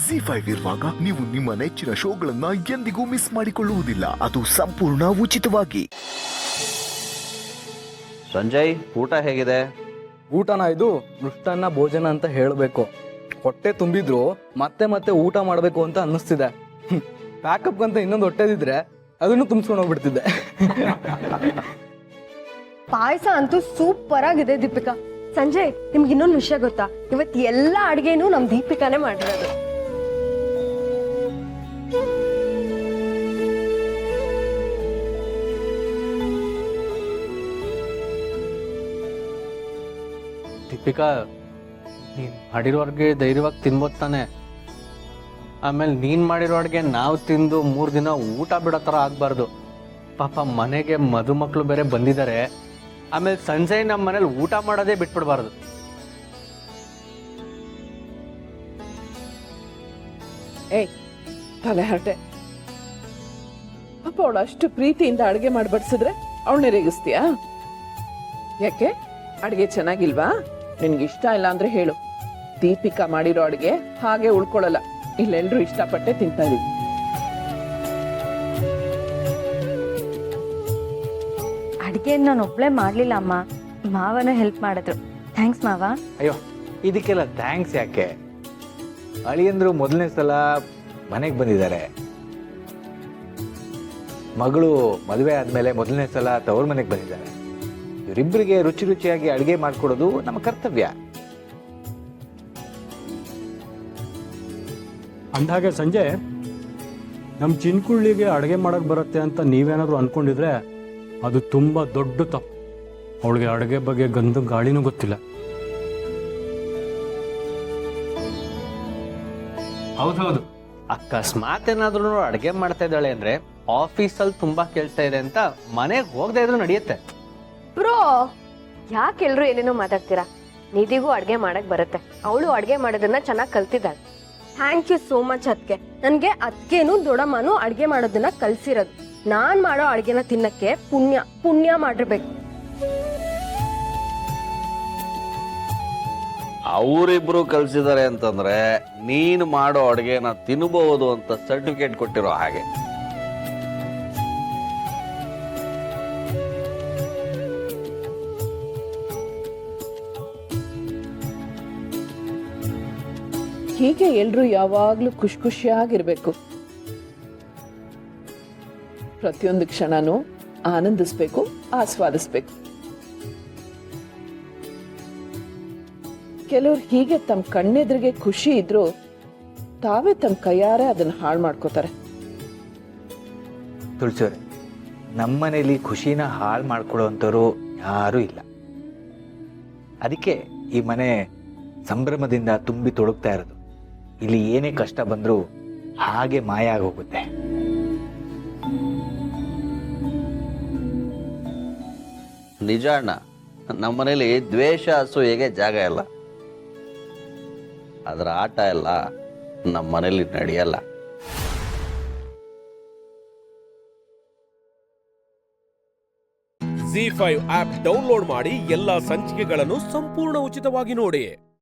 ಜಿ5 ಇರುವಾಗ ನೀವು ನಿಮ್ಮ ನೆಚ್ಚಿನ ಶೋಗಳನ್ನ ಎಂದಿಗೂ ಮಿಸ್ ಮಾಡಿಕೊಳ್ಳುವುದಿಲ್ಲ. ಅದು ಸಂಪೂರ್ಣ ಉಚಿತವಾಗಿ. ಸಂಜಯ್, ಊಟ ಹೇಗಿದೆ? ಊಟನ ಇದು ಮೃಷ್ಟಾನ್ನ ಭೋಜನ ಅಂತ ಹೇಳಬೇಕು. ಹೊಟ್ಟೆ ತುಂಬಿದ್ರು ಮತ್ತೆ ಮತ್ತೆ ಊಟ ಮಾಡಬೇಕು ಅಂತ ಅನ್ನಿಸ್ತಿದೆ. ಪ್ಯಾಕಪ್ ಅಂತ ಇನ್ನೊಂದು ಹೊಟ್ಟೆದಿದ್ರೆ ಅದನ್ನು ತುಂಬಿಸ್ಕೊಂಡು ಹೋಗ್ಬಿಡ್ತಿದ್ದೆ. ಪಾಯಸ ಅಂತೂ ಸೂಪರ್ ಆಗಿದೆ ದೀಪಿಕಾ. ಸಂಜಯ್, ನಿಮ್ಗೆ ಇನ್ನೊಂದು ವಿಷಯ ಗೊತ್ತಾ? ಇವತ್ತು ಎಲ್ಲ ಅಡಿಗೆನೂ ನಮ್ ದೀಪಿಕಾನೇ ಮಾಡಿರೋದು. ದೀಪಿಕಾ, ನೀನ್ ಮಾಡಿರೋ ಅಡ್ಗೆ ಧೈರ್ಯವಾಗಿ ತಿನ್ಬೋದು ತಾನೆ. ಆಮೇಲೆ ನೀನ್ ಮಾಡಿರೋ ಅಡ್ಗೆ ನಾವು ತಿಂದು 3 ದಿನ ಊಟ ಬಿಡೋ ಥರ ಆಗ್ಬಾರ್ದು. ಪಾಪ ಮನೆಗೆ ಮದುಮಕ್ಳು ಬೇರೆ ಬಂದಿದ್ದಾರೆ. ಆಮೇಲೆ ಸಂಜೆ ನಮ್ಮ ಮನೇಲಿ ಊಟ ಮಾಡೋದೇ ಬಿಟ್ಬಿಡ್ಬಾರ್ದು. ಏಯ್, ತಲೆ ಹರಟೆ. ಅಪ್ಪ ಅವಳು ಅಷ್ಟು ಪ್ರೀತಿಯಿಂದ ಅಡುಗೆ ಮಾಡಿ ಬಡಿಸಿದ್ರೆ ಅವಳನ್ನೇ ರೇಗಿಸ್ತೀಯಾ? ಯಾಕೆ ಅಡುಗೆ ಚೆನ್ನಾಗಿಲ್ವಾ? ನಿನ್ಗೆ ಇಷ್ಟ ಇಲ್ಲ ಅಂದ್ರೆ ಹೇಳು. ದೀಪಿಕಾ ಮಾಡಿರೋ ಅಡುಗೆ ಹಾಗೆ ಉಳ್ಕೊಳ್ಳಲ್ಲ. ಇಲ್ಲೆಲ್ರೂ ಇಷ್ಟಪಟ್ಟೆ ತಿಂತಾ ಇದೀವಿ. ಅಡುಗೆ ನಾನು ಒಬ್ಳೆ ಮಾಡಲಿಲ್ಲ ಅಮ್ಮ, ಮಾವನ ಹೆಲ್ಪ್ ಮಾಡಿದ್ರು. ಥ್ಯಾಂಕ್ಸ್ ಮಾವ. ಅಯ್ಯೋ, ಇದಕ್ಕೆಲ್ಲ ಥ್ಯಾಂಕ್ಸ್ ಯಾಕೆ? ಅಳಿಯಂದ್ರು ಮೊದಲನೇ ಸಲ ಮನೆಗೆ ಬಂದಿದ್ದಾರೆ. ಮಗಳು ಮದುವೆ ಆದಮೇಲೆ ಮೊದಲನೇ ಸಲ ತವ್ರ ಮನೆಗೆ ಬಂದಿದ್ದಾರೆ. ಇವರಿಬ್ಬರಿಗೆ ರುಚಿ ರುಚಿಯಾಗಿ ಅಡುಗೆ ಮಾಡಿಕೊಡೋದು ನಮ್ಮ ಕರ್ತವ್ಯ. ಅಂದಹಾಗೆ ಸಂಜೆ, ನಮ್ಮ ಚಿನ್ಕುಳ್ಳಿಗೆ ಅಡುಗೆ ಮಾಡೋಕ್ಕೆ ಬರುತ್ತೆ ಅಂತ ನೀವೇನಾದರೂ ಅಂದ್ಕೊಂಡಿದ್ರೆ ಅದು ತುಂಬ ದೊಡ್ಡ ತಪ್ಪು. ಅವಳಿಗೆ ಅಡುಗೆ ಬಗ್ಗೆ ಗಂಧ ಗಾಳಿನೂ ಗೊತ್ತಿಲ್ಲ. ಹೌದೌದು, ಅಕಸ್ಮಾತ್ ಏನಾದ್ರೂ ಅಡುಗೆ ಮಾಡ್ತಾ ಇದ್ದಾಳೆ ಅಂದ್ರೆ ಆಫೀಸಲ್ಲಿ ತುಂಬಾ ಕೇಳ್ತಾ ಇದೆ ಅಂತ ಮನೆಗೆ ಹೋಗದೆ ಇದ್ರು ನಡೆಯುತ್ತೆ. ಬ್ರೋ, ಯಾಕೆ ಎಲ್ರು ಏನೇನೋ ಮಾತಾಡ್ತೀರಾ? ನಿಧಿಗೂ ಅಡ್ಗೆ ಮಾಡಕ್ ಬರುತ್ತೆ. ಅವಳು ಅಡ್ಗೆ ಮಾಡೋದನ್ನ ಚೆನ್ನಾಗಿ ಕಲ್ತಿದ್ದಾಳೆ. ಥ್ಯಾಂಕ್ ಯು ಸೋ ಮಚ್ ಅದ್ಕೆ. ನನ್ಗೆ ಅದ್ಕೇನು ದೊಡ್ಡಮ್ಮನು ಅಡ್ಗೆ ಮಾಡೋದನ್ನ ಕಲ್ಸಿರೋದು. ನಾನ್ ಮಾಡೋ ಅಡ್ಗೆನ ತಿನ್ನಕ್ಕೆ ಪುಣ್ಯ ಮಾಡಿರ್ಬೇಕು. ಅವರಿಬ್ರು ಕಲ್ಸಿದ್ದಾರೆ ಅಂತಂದ್ರೆ ನೀನು ಮಾಡೋ ಅಡುಗೆನ ತಿನ್ನಬಹುದು ಅಂತ ಸರ್ಟಿಫಿಕೇಟ್ ಕೊಟ್ಟಿರೋ ಹಾಗೆ. ಹೀಗೆ ಎಲ್ರೂ ಯಾವಾಗ್ಲೂ ಖುಷಿಯಾಗಿರ್ಬೇಕು. ಪ್ರತಿಯೊಂದು ಕ್ಷಣನೂ ಆನಂದಿಸ್ಬೇಕು, ಆಸ್ವಾದಿಸ್ಬೇಕು. ಕೆಲವ್ರು ಹೀಗೆ ತಮ್ಮ ಕಣ್ಣೆದ್ರಿಗೆ ಖುಷಿ ಇದ್ರು ತಾವೇ ತಮ್ಮ ಕೈಯಾರೆ ಅದನ್ನ ಹಾಳು ಮಾಡ್ಕೋತಾರೆ. ತುಳಸಿಯವರೇ, ನಮ್ಮನೇಲಿ ಖುಷಿನ ಹಾಳು ಮಾಡ್ಕೊಳ್ಳೋವಂಥವ್ರು ಯಾರೂ ಇಲ್ಲ. ಅದಕ್ಕೆ ಈ ಮನೆ ಸಂಭ್ರಮದಿಂದ ತುಂಬಿ ತೊಡಗ್ತಾ ಇರೋದು. ಇಲ್ಲಿ ಏನೇ ಕಷ್ಟ ಬಂದರೂ ಹಾಗೆ ಮಾಯ ಆಗೋಗುತ್ತೆ. ನಿಜ ಅಣ್ಣ, ನಮ್ಮನೇಲಿ ದ್ವೇಷ ಅಸೂಯೆಗೆ ಜಾಗ ಇಲ್ಲ. ಅದರ ಆಟ ಎಲ್ಲ ನಮ್ಮ ಮನೇಲಿ ನಡೆಯಲ್ಲ. ಜಿ5 ಆಪ್ ಡೌನ್ಲೋಡ್ ಮಾಡಿ ಎಲ್ಲಾ ಸಂಚಿಕೆಗಳನ್ನು ಸಂಪೂರ್ಣ ಉಚಿತವಾಗಿ ನೋಡಿ.